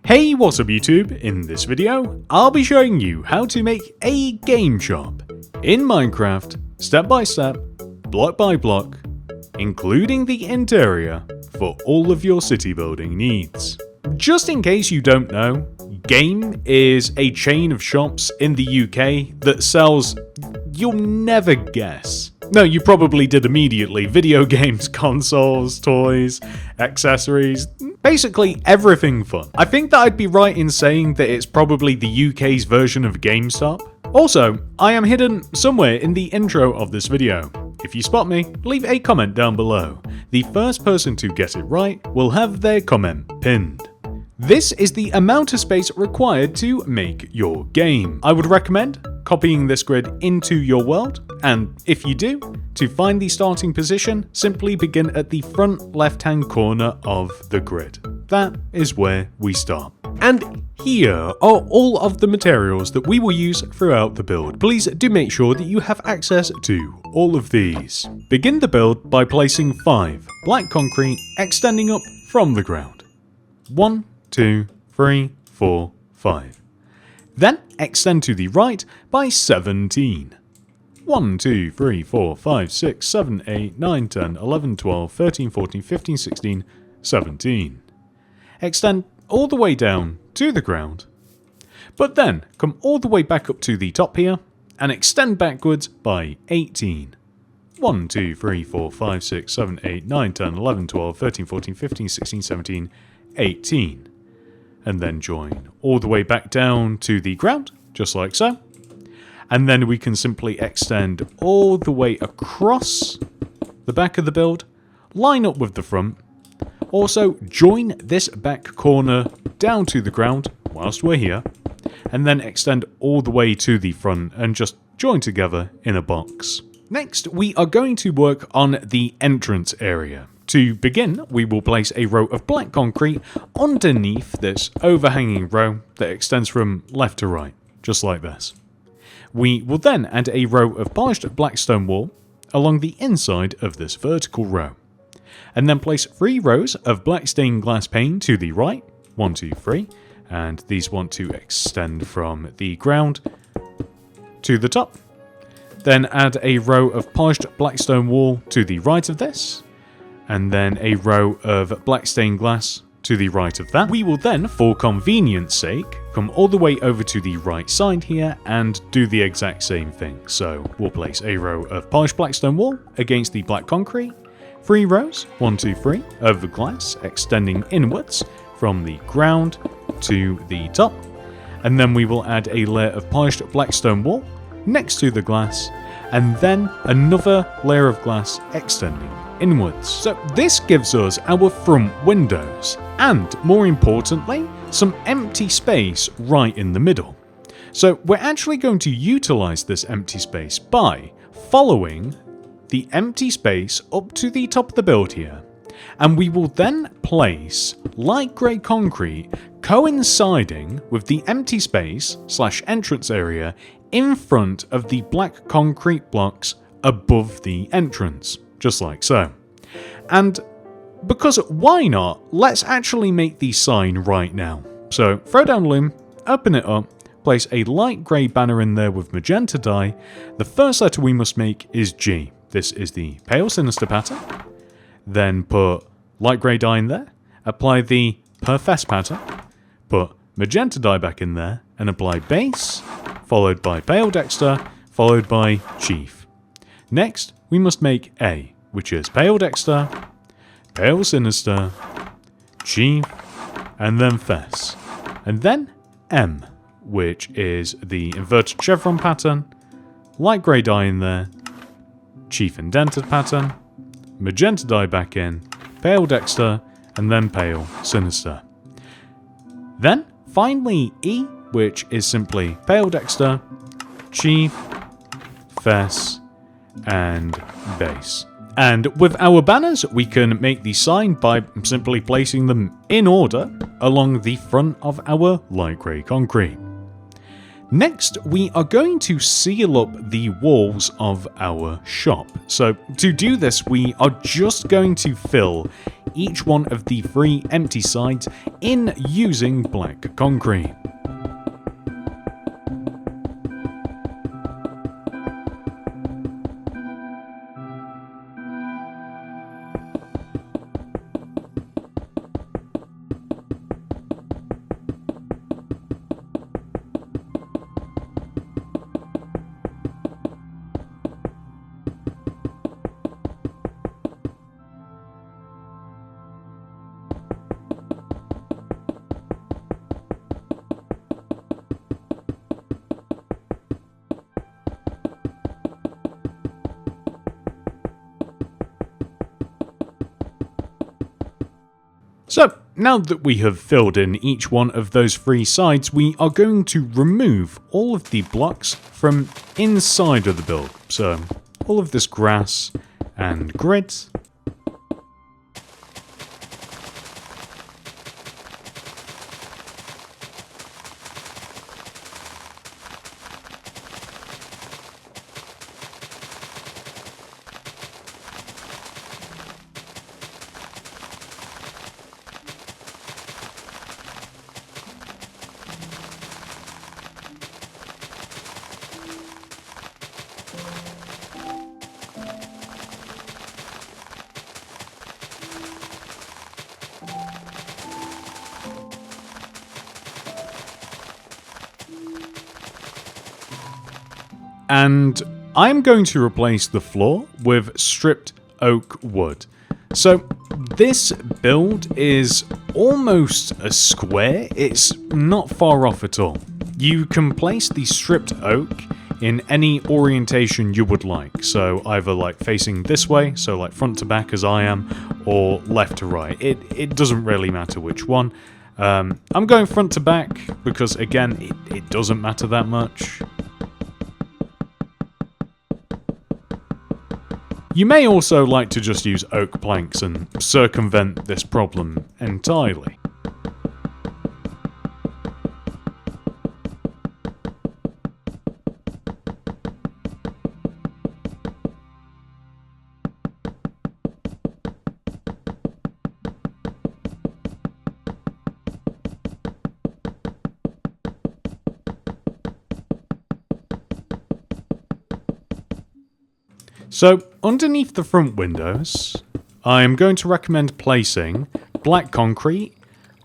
Hey, what's up YouTube? In this video, I'll be showing you how to make a game shop in Minecraft, step by step, block by block, including the interior for all of your city building needs. Just in case you don't know, Game is a chain of shops in the UK that sells, you'll never guess. No, you probably did immediately. Video games, consoles, toys, accessories, basically everything fun. I think that I'd be right in saying that it's probably the UK's version of GameStop. Also, I am hidden somewhere in the intro of this video. If you spot me, leave a comment down below. The first person to get it right will have their comment pinned. This is the amount of space required to make your game. I would recommend copying this grid into your world, and if you do, to find the starting position, simply begin at the front left-hand corner of the grid. That is where we start. And here are all of the materials that we will use throughout the build. Please do make sure that you have access to all of these. Begin the build by placing 5 black concrete extending up from the ground. 1, 2, 3, 4, 5. Then extend to the right by 17. 1, 2, 3, 4, 5, 6, 7, 8, 9, 10, 11, 12, 13, 14, 15, 16, 17. Extend all the way down to the ground, but then come all the way back up to the top here and extend backwards by 18. 1, 2, 3, 4, 5, 6, 7, 8, 9, 10, 11, 12, 13, 14, 15, 16, 17, 18. And then join all the way back down to the ground, just like so. And then we can simply extend all the way across the back of the build, line up with the front. Also, join this back corner down to the ground whilst we're here, and then extend all the way to the front and just join together in a box. Next, we are going to work on the entrance area. To begin, we will place a row of black concrete underneath this overhanging row that extends from left to right, just like this. We will then add a row of polished black stone wall along the inside of this vertical row, and then place 3 rows of black stained glass pane to the right, 1, 2, 3, and these want to extend from the ground to the top. Then add a row of polished black stone wall to the right of this, and then a row of black stained glass to the right of that. We will then, for convenience sake, come all the way over to the right side here and do the exact same thing. So we'll place a row of polished black stone wall against the black concrete, 3 rows, 1, 2, 3, of glass extending inwards from the ground to the top, and then we will add a layer of polished black stone wall next to the glass, and then another layer of glass extending inwards. So this gives us our front windows, and more importantly, some empty space right in the middle. So we're actually going to utilize this empty space by following the empty space up to the top of the build here, and we will then place light grey concrete coinciding with the empty space / entrance area in front of the black concrete blocks above the entrance, just like so. And because why not, let's actually make the sign right now. So throw down loom, open it up, place a light grey banner in there with magenta dye. The first letter we must make is G. This is the pale sinister pattern. Then put light grey dye in there, apply the perfest pattern, put magenta dye back in there, and apply base, followed by pale dexter, followed by chief. Next, we must make A, which is pale dexter, pale sinister, chief, and then fess. And then M, which is the inverted chevron pattern, light grey dye in there, chief indented pattern, magenta dye back in, pale dexter, and then pale sinister. Then, finally E, which is simply pale dexter, chief, fess, and base. And with our banners, we can make the sign by simply placing them in order along the front of our light grey concrete. Next, we are going to seal up the walls of our shop. So to do this, we are just going to fill each one of the 3 empty sides in using black concrete. So, now that we have filled in each one of those 3 sides, we are going to remove all of the blocks from inside of the build. So, all of this grass and grid. And I'm going to replace the floor with stripped oak wood. So this build is almost a square. It's not far off at all. You can place the stripped oak in any orientation you would like. So either like facing this way, so like front to back as I am, or left to right. It doesn't really matter which one. I'm going front to back because again, it doesn't matter that much. You may also like to just use oak planks and circumvent this problem entirely. So, underneath the front windows, I am going to recommend placing black concrete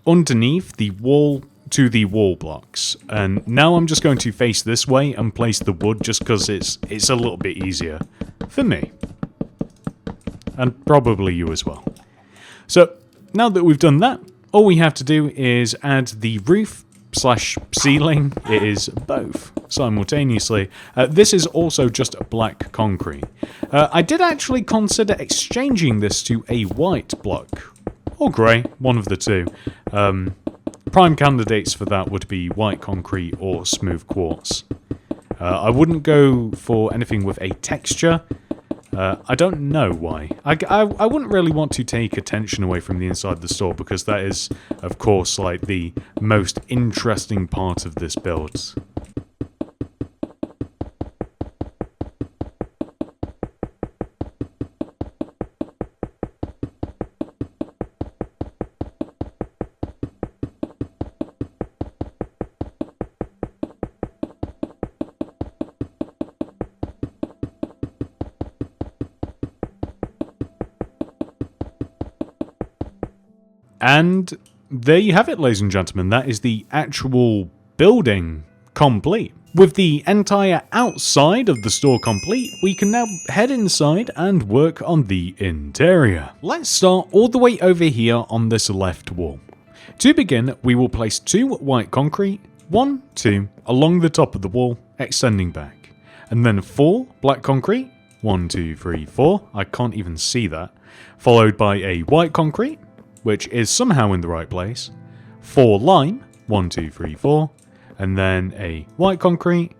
underneath the wall to the wall blocks. And now I'm just going to face this way and place the wood just because it's a little bit easier for me. And probably you as well. So, now that we've done that, all we have to do is add the roof / ceiling. It is both simultaneously. This is also just black concrete. I did actually consider exchanging this to a white block, or grey, one of the two. Prime candidates for that would be white concrete or smooth quartz. I wouldn't go for anything with a texture. I don't know why. I wouldn't really want to take attention away from the inside of the store because that is, of course, like the most interesting part of this build. And there you have it, ladies and gentlemen. That is the actual building complete. With the entire outside of the store complete, we can now head inside and work on the interior. Let's start all the way over here on this left wall. To begin, we will place 2 white concrete, 1, 2, along the top of the wall, extending back. And then 4 black concrete, 1, 2, 3, 4, I can't even see that. Followed by a white concrete, which is somehow in the right place, 4 lime, 1, 2, 3, 4, and then a white concrete,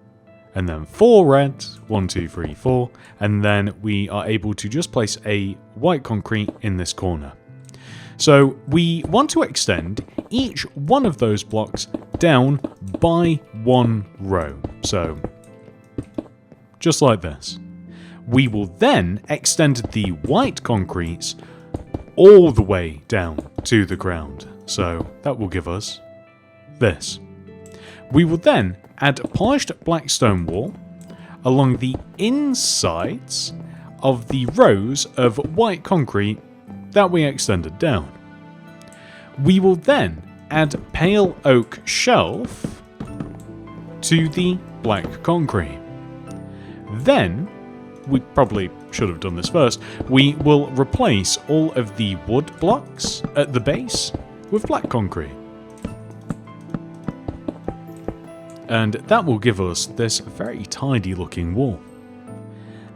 and then 4 red, 1, 2, 3, 4, and then we are able to just place a white concrete in this corner. So we want to extend each one of those blocks down by one row. So, just like this. We will then extend the white concrete all the way down to the ground. So that will give us this. We will then add polished black stone wall along the insides of the rows of white concrete that we extended down. We will then add pale oak shelf to the black concrete. Then, we probably should have done this first, we will replace all of the wood blocks at the base with black concrete. And that will give us this very tidy looking wall.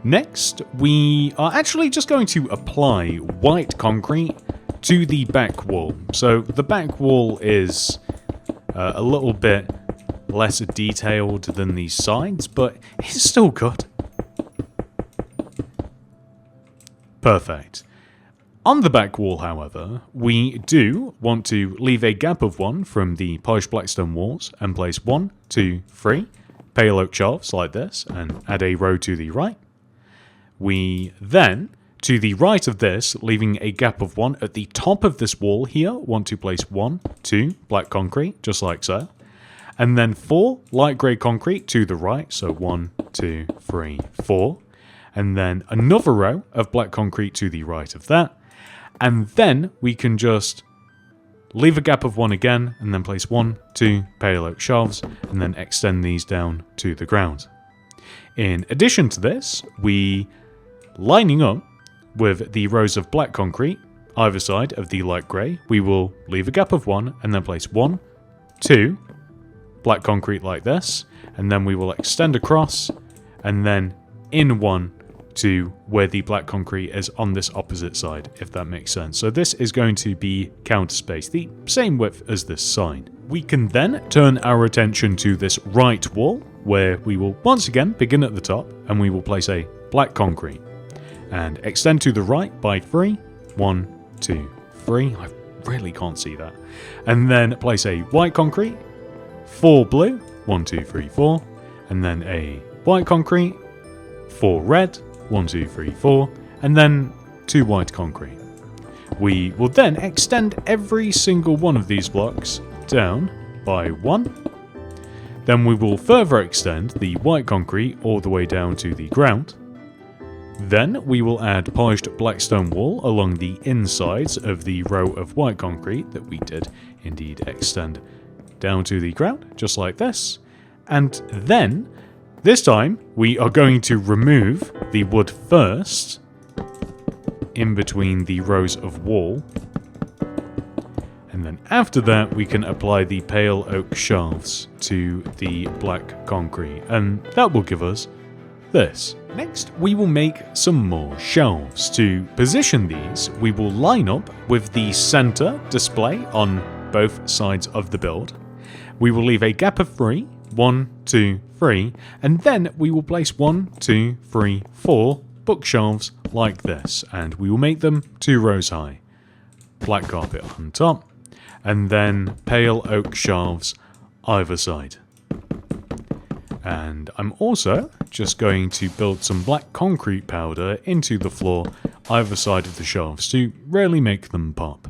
Next, we are actually just going to apply white concrete to the back wall. So the back wall is a little bit less detailed than the sides, but it's still good. Perfect. On the back wall, however, we do want to leave a gap of 1 from the polished blackstone walls and place 1, 2, 3 pale oak shelves like this and add a row to the right. We then, to the right of this, leaving a gap of 1 at the top of this wall here, want to place 1, 2 black concrete, just like so. And then 4 light grey concrete to the right, so 1, 2, 3, 4. And then another row of black concrete to the right of that. And then we can just leave a gap of 1 again, and then place 1, 2 pale oak shelves, and then extend these down to the ground. In addition to this, we, lining up with the rows of black concrete, either side of the light grey, we will leave a gap of 1, and then place 1, 2 black concrete like this, and then we will extend across, and then in 1, to where the black concrete is on this opposite side, if that makes sense. So this is going to be counter space, the same width as this side. We can then turn our attention to this right wall, where we will once again begin at the top, and we will place a black concrete, and extend to the right by 3, 1, 2, 3, I really can't see that, and then place a white concrete, 4 blue, 1, 2, 3, 4, and then a white concrete, 4 red, 1, 2, 3, 4, and then 2 white concrete. We will then extend every single one of these blocks down by 1. Then we will further extend the white concrete all the way down to the ground. Then we will add polished black stone wall along the insides of the row of white concrete that we did indeed extend down to the ground, just like this. And then this time, we are going to remove the wood first, in between the rows of wall. And then after that, we can apply the pale oak shelves to the black concrete. And that will give us this. Next, we will make some more shelves. To position these, we will line up with the center display on both sides of the build. We will leave a gap of 3, 1, 2, 3, and then we will place 1, 2, 3, 4 bookshelves like this, and we will make them 2 rows high. Black carpet on top, and then pale oak shelves either side. And I'm also just going to build some black concrete powder into the floor either side of the shelves to really make them pop.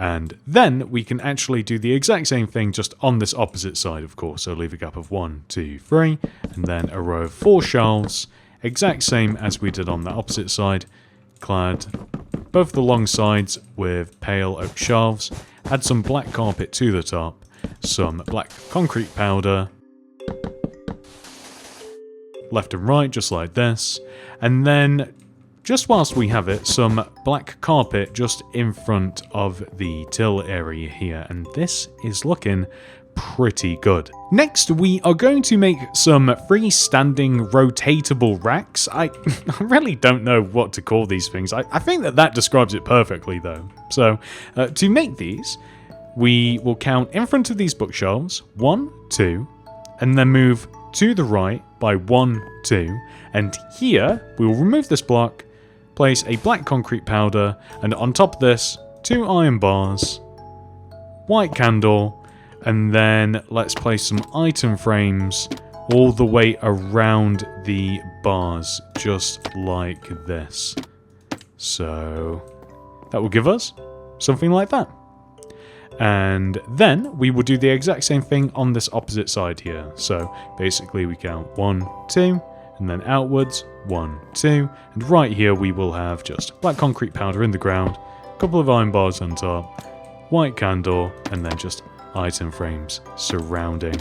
And then we can actually do the exact same thing just on this opposite side, of course. So leave a gap of 1, 2, 3, and then a row of 4 shelves, exact same as we did on the opposite side, clad both the long sides with pale oak shelves, add some black carpet to the top, some black concrete powder, left and right, just like this, and then just whilst we have it, some black carpet just in front of the till area here, and this is looking pretty good. Next, we are going to make some freestanding rotatable racks. I really don't know what to call these things. I think that describes it perfectly though. So, to make these, we will count in front of these bookshelves, 1, 2, and then move to the right by 1, 2, and here we will remove this block, place a black concrete powder, and on top of this, 2 iron bars, white candle, and then let's place some item frames all the way around the bars, just like this. So that will give us something like that. And then we will do the exact same thing on this opposite side here. So basically we count 1, 2, and then outwards 1, 2, and right here we will have just black concrete powder in the ground, a couple of iron bars on top, white candle, and then just item frames surrounding.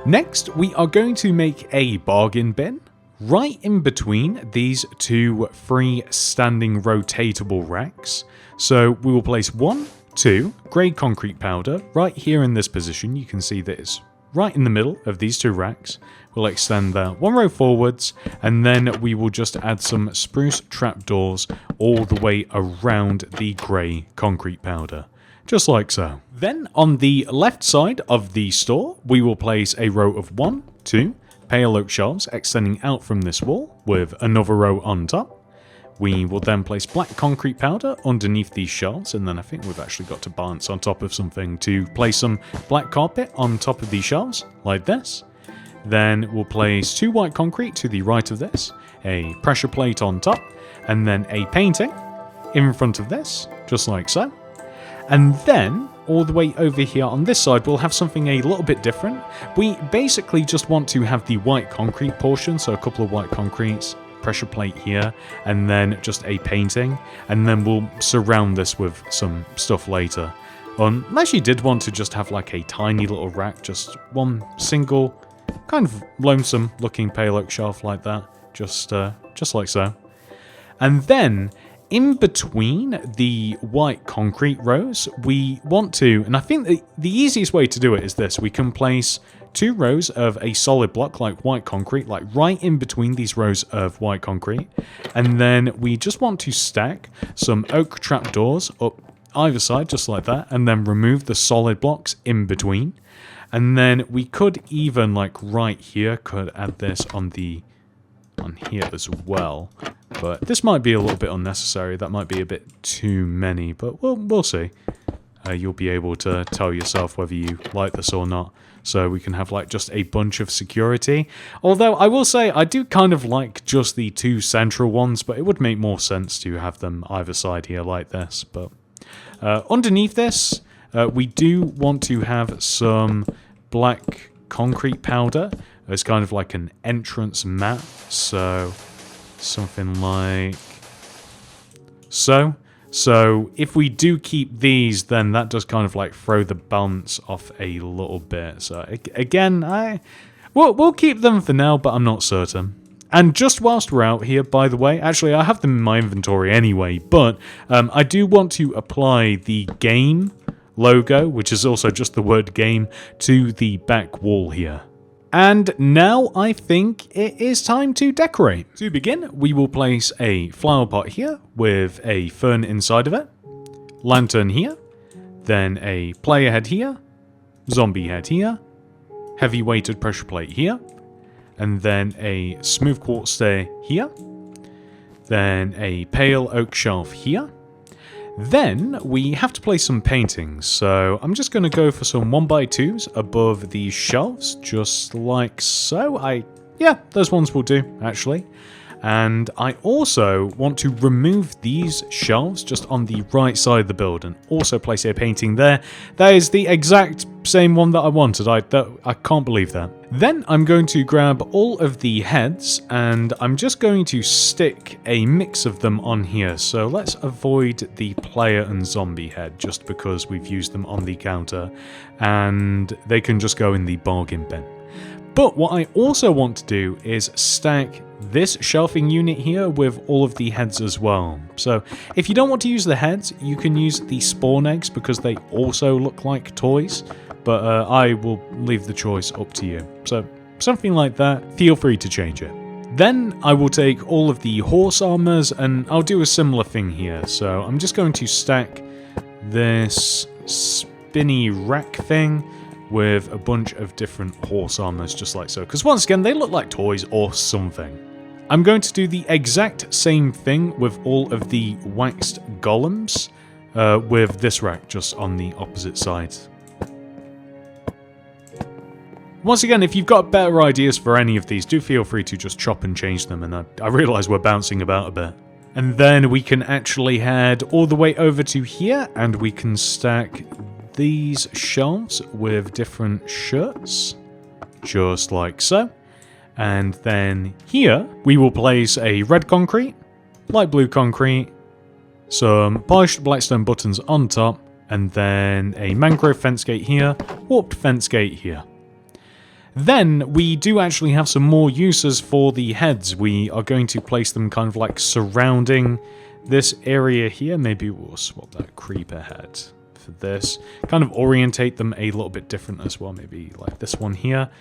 Next, we are going to make a bargain bin right in between these two freestanding rotatable racks. So we will place 1, 2 grey concrete powder right here in this position. You can see that it's right in the middle of these two racks. We'll extend that 1 row forwards, and then we will just add some spruce trapdoors all the way around the grey concrete powder. Just like so. Then on the left side of the store, we will place a row of 1, 2 pale oak shelves extending out from this wall with another row on top. We will then place black concrete powder underneath these shelves, and then I think we've actually got to balance on top of something to place some black carpet on top of these shelves, like this. Then we'll place 2 white concrete to the right of this, a pressure plate on top, and then a painting in front of this, just like so. And then, all the way over here on this side, we'll have something a little bit different. We basically just want to have the white concrete portion, so a couple of white concretes, pressure plate here, and then just a painting. And then we'll surround this with some stuff later. Unless you did want to just have like a tiny little rack, just one single, kind of lonesome looking pale oak shelf like that. Just like so. And then, in between the white concrete rows, we want to, and I think the easiest way to do it is this. We can place 2 rows of a solid block like white concrete, like right in between these rows of white concrete. And then we just want to stack some oak trapdoors up either side, just like that, and then remove the solid blocks in between. And then we could even, like right here, could add this on here as well. But this might be a little bit unnecessary. That might be a bit too many, but we'll see. You'll be able to tell yourself whether you like this or not. So we can have like just a bunch of security. Although I will say I do kind of like just the 2 central ones, but it would make more sense to have them either side here like this. But underneath this, we do want to have some black concrete powder. It's kind of like an entrance mat, so something like so. So if we do keep these, then that does kind of like throw the balance off a little bit. So again, we'll keep them for now, but I'm not certain. And just whilst we're out here, by the way, actually I have them in my inventory anyway, but I do want to apply the game logo, which is also just the word game, to the back wall here. And now I think it is time to decorate. To begin, we will place a flower pot here with a fern inside of it, lantern here, then a player head here, zombie head here, heavy weighted pressure plate here, and then a smooth quartz stair here, then a pale oak shelf here. Then we have to place some paintings, so I'm just going to go for some 1x2s above these shelves, just like so. Yeah, those ones will do, actually. And I also want to remove these shelves just on the right side of the build and also place a painting there. That is the exact same one that I wanted. I can't believe that. Then I'm going to grab all of the heads and I'm just going to stick a mix of them on here. So let's avoid the player and zombie head just because we've used them on the counter and they can just go in the bargain bin. But what I also want to do is stack this shelving unit here with all of the heads as well. So if you don't want to use the heads, you can use the spawn eggs because they also look like toys. But I will leave the choice up to you. So something like that, feel free to change it. Then I will take all of the horse armors and I'll do a similar thing here. So I'm just going to stack this spinny rack thing with a bunch of different horse armors just like so. Because once again, they look like toys or something. I'm going to do the exact same thing with all of the waxed golems, with this rack just on the opposite side. Once again, if you've got better ideas for any of these, do feel free to just chop and change them, and I realise we're bouncing about a bit. And then we can actually head all the way over to here, and we can stack these shelves with different shirts, just like so. And then here, we will place a red concrete, light blue concrete, some polished blackstone buttons on top, and then a mangrove fence gate here, warped fence gate here. Then we do actually have some more uses for the heads. We are going to place them kind of like surrounding this area here. Maybe we'll swap that creeper head for this. Kind of orientate them a little bit different as well. Maybe like this one here.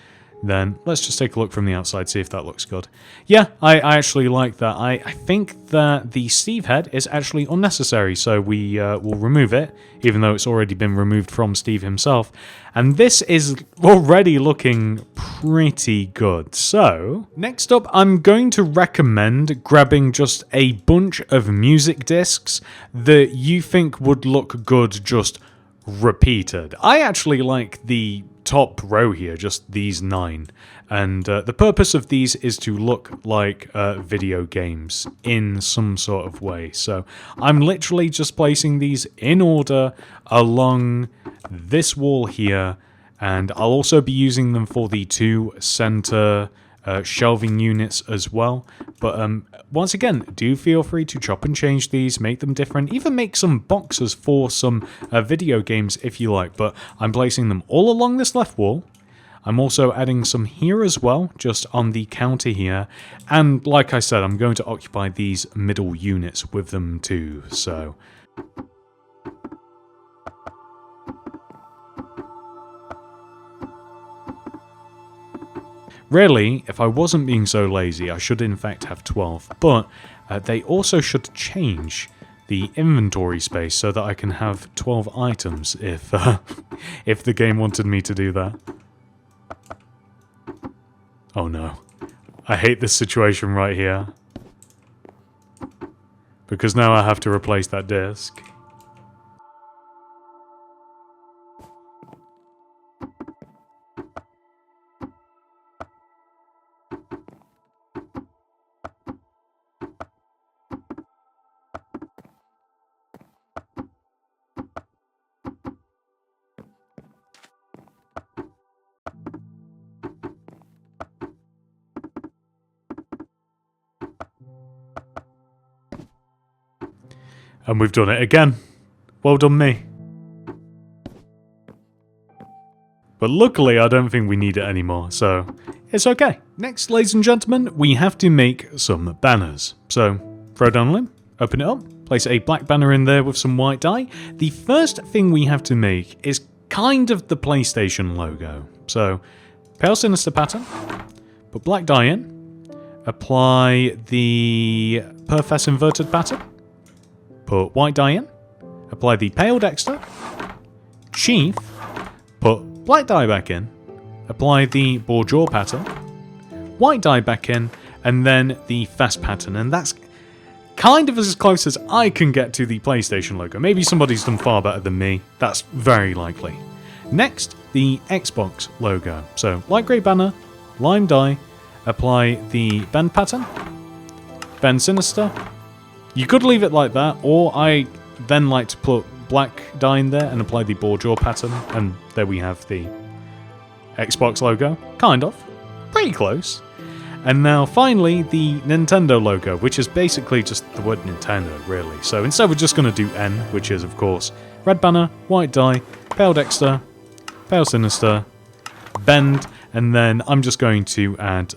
Then let's just take a look from the outside, see if that looks good. Yeah, I actually like that. I think that the Steve head is actually unnecessary, so we will remove it, even though it's already been removed from Steve himself. And this is already looking pretty good. So, next up, I'm going to recommend grabbing just a bunch of music discs that you think would look good just repeated. I actually like the top row here, just these 9, and the purpose of these is to look like video games in some sort of way. So I'm literally just placing these in order along this wall here, and I'll also be using them for the 2 center shelving units as well. But once again, do feel free to chop and change these, make them different, even make some boxes for some video games if you like. But I'm placing them all along this left wall. I'm also adding some here as well, just on the counter here. And like I said, I'm going to occupy these middle units with them too, so... Really, if I wasn't being so lazy, I should in fact have 12, but they also should change the inventory space so that I can have 12 items if if the game wanted me to do that. Oh no. I hate this situation right here. Because now I have to replace that disc. And we've done it again. Well done me. But luckily I don't think we need it anymore, so it's okay. Next, ladies and gentlemen, we have to make some banners. So, throw down a limb, open it up, place a black banner in there with some white dye. The first thing we have to make is kind of the PlayStation logo. So, pale sinister pattern, put black dye in, apply the perfect inverted pattern, put white dye in, apply the pale Dexter, chief, put black dye back in, apply the bourgeois pattern, white dye back in, and then the fast pattern. And that's kind of as close as I can get to the PlayStation logo. Maybe somebody's done far better than me. That's very likely. Next, the Xbox logo. So, light grey banner, lime dye, apply the bend pattern, bend sinister. You could leave it like that, or I then like to put black dye in there and apply the bourgeois pattern, and there we have the Xbox logo. Kind of. Pretty close. And now finally the Nintendo logo, which is basically just the word Nintendo, really. So instead we're just going to do N, which is of course red banner, white dye, pale Dexter, pale sinister, bend, and then I'm just going to add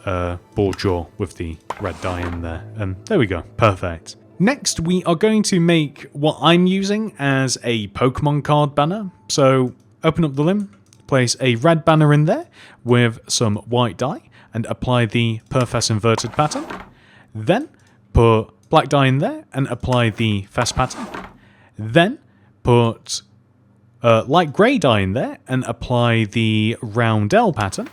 bourgeois with the red dye in there. And there we go. Perfect. Next, we are going to make what I'm using as a Pokemon card banner. So, open up the limb, place a red banner in there with some white dye, and apply the perfect inverted pattern. Then, put black dye in there and apply the fast pattern. Then, put light grey dye in there and apply the roundel pattern.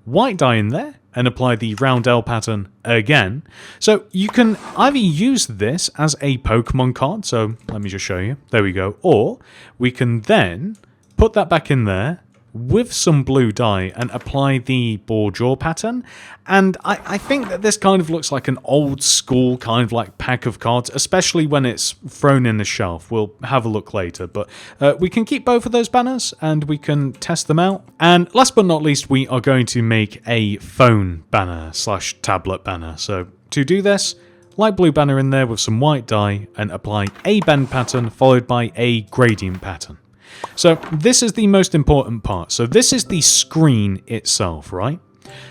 White dye in there and apply the roundel pattern again. So you can either use this as a Pokemon card, so let me just show you, there we go, or we can then put that back in there with some blue dye and apply the ball jaw pattern. And I think that this kind of looks like an old school kind of like pack of cards, especially when it's thrown in the shelf. We'll have a look later, but we can keep both of those banners and we can test them out. And last but not least, we are going to make a phone banner / tablet banner. So to do this, light blue banner in there with some white dye and apply a bend pattern followed by a gradient pattern. So this is the most important part. So this is the screen itself, right?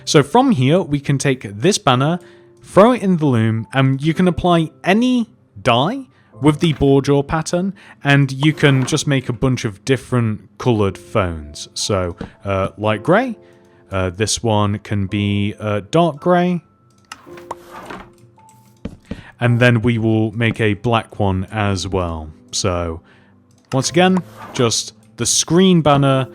So from here, we can take this banner, throw it in the loom, and you can apply any dye with the ball jaw pattern, and you can just make a bunch of different colored phones. So light gray, this one can be dark gray, and then we will make a black one as well. So once again, just the screen banner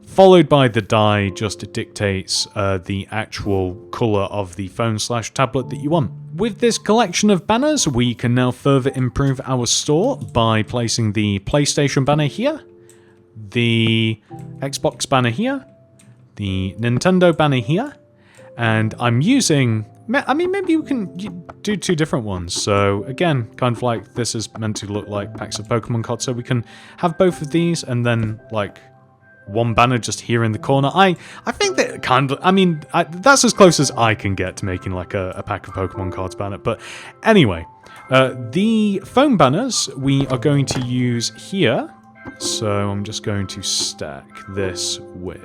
followed by the dye just dictates the actual color of the phone / tablet that you want. With this collection of banners, we can now further improve our store by placing the PlayStation banner here, the Xbox banner here, the Nintendo banner here, and I'm using... I mean, maybe we can do two different ones. So again, kind of like this is meant to look like packs of Pokemon cards. So we can have both of these and then like one banner just here in the corner. I think that kind of, I mean, that's as close as I can get to making like a pack of Pokemon cards banner. But anyway, the phone banners we are going to use here. So I'm just going to stack this with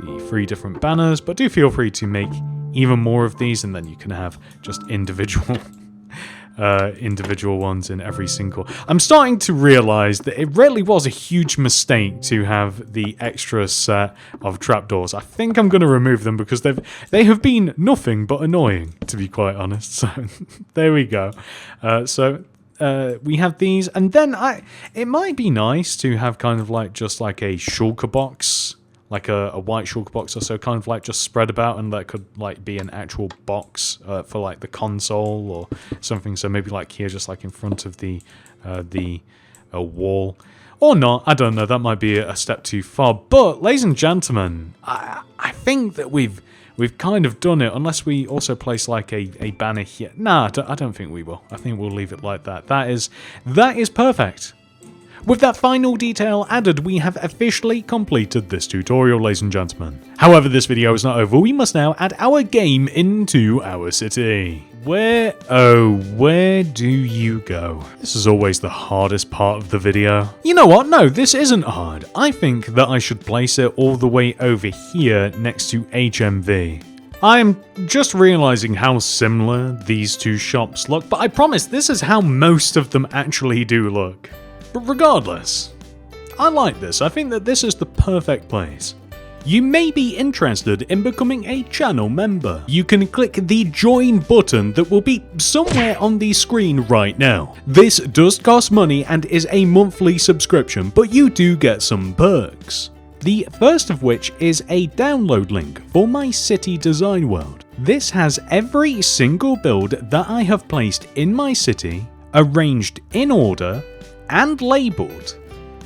the 3 different banners, but do feel free to make even more of these, and then you can have just individual ones in every single... I'm starting to realize that it really was a huge mistake to have the extra set of trapdoors. I think I'm going to remove them because they have been nothing but annoying, to be quite honest. So there we go. We have these, and then it might be nice to have kind of like just like a shulker box, like a white shulker box or so, kind of like just spread about, and that could like be an actual box for like the console or something. So maybe like here, just like in front of the wall, or not. I don't know. That might be a step too far. But ladies and gentlemen, I think that we've kind of done it. Unless we also place like a banner here. Nah, I don't think we will. I think we'll leave it like that. That is perfect. With that final detail added, we have officially completed this tutorial, ladies and gentlemen. However, this video is not over. We must now add our game into our city. Where do you go? This is always the hardest part of the video. You know what? No, this isn't hard. I think that I should place it all the way over here next to HMV. I'm just realizing how similar these two shops look, but I promise this is how most of them actually do look. But regardless, I like this. I think that this is the perfect place. You may be interested in becoming a channel member. You can click the join button that will be somewhere on the screen right now. This does cost money and is a monthly subscription, but you do get some perks. The first of which is a download link for my city design world. This has every single build that I have placed in my city, arranged in order, and labeled.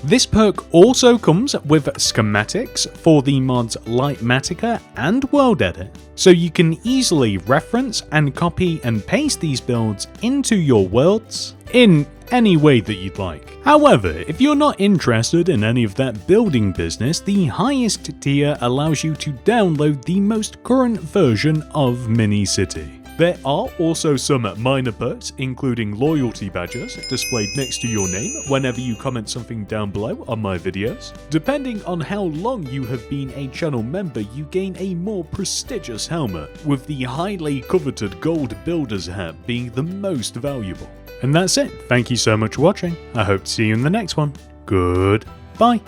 This perk also comes with schematics for the mods Lightmatica and World Edit, so you can easily reference and copy and paste these builds into your worlds in any way that you'd like. However, if you're not interested in any of that building business, the highest tier allows you to download the most current version of Mini-City. There are also some minor perks, including loyalty badges displayed next to your name whenever you comment something down below on my videos. Depending on how long you have been a channel member, you gain a more prestigious helmet, with the highly coveted gold builder's hat being the most valuable. And that's it. Thank you so much for watching. I hope to see you in the next one. Goodbye.